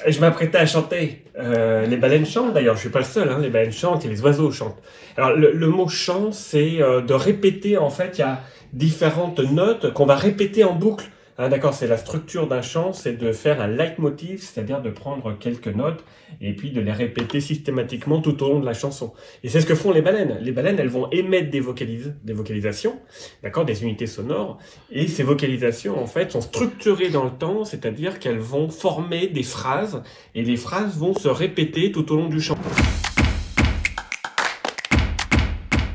Et je m'apprêtais à chanter. Les baleines chantent d'ailleurs, je suis pas le seul, hein, les baleines chantent et les oiseaux chantent. Alors le mot chant, c'est de répéter, en fait, il y a différentes notes qu'on va répéter en boucle. Hein, d'accord, c'est la structure d'un chant, c'est de faire un leitmotiv, c'est-à-dire de prendre quelques notes et puis de les répéter systématiquement tout au long de la chanson. Et c'est ce que font les baleines. Les baleines, elles vont émettre des vocalisations, d'accord, des unités sonores, et ces vocalisations, en fait, sont structurées dans le temps, c'est-à-dire qu'elles vont former des phrases, et les phrases vont se répéter tout au long du chant.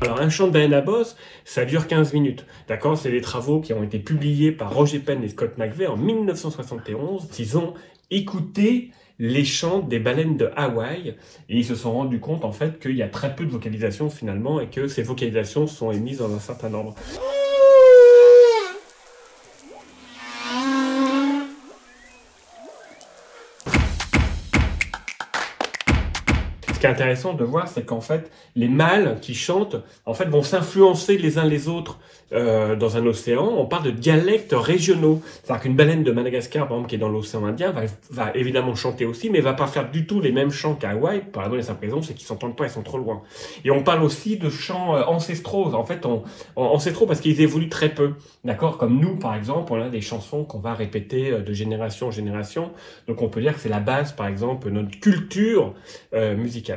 Alors, un chant de baleine à bosse, ça dure 15 minutes. D'accord? C'est des travaux qui ont été publiés par Roger Penn et Scott McVeigh en 1971. Ils ont écouté les chants des baleines de Hawaï et ils se sont rendus compte, en fait, qu'il y a très peu de vocalisations finalement et que ces vocalisations sont émises dans un certain ordre. Ce qui est intéressant de voir, c'est qu'en fait, les mâles qui chantent, en fait, vont s'influencer les uns les autres dans un océan. On parle de dialectes régionaux. C'est-à-dire qu'une baleine de Madagascar, par exemple, qui est dans l'océan Indien, va évidemment chanter aussi, mais va pas faire du tout les mêmes chants qu'à Hawaï. Par exemple, la simple raison, c'est qu'ils s'entendent pas, ils sont trop loin. Et on parle aussi de chants ancestraux. En fait, ancestraux parce qu'ils évoluent très peu. D'accord? Comme nous, par exemple, on a des chansons qu'on va répéter de génération en génération. Donc on peut dire que c'est la base, par exemple, de notre culture musicale.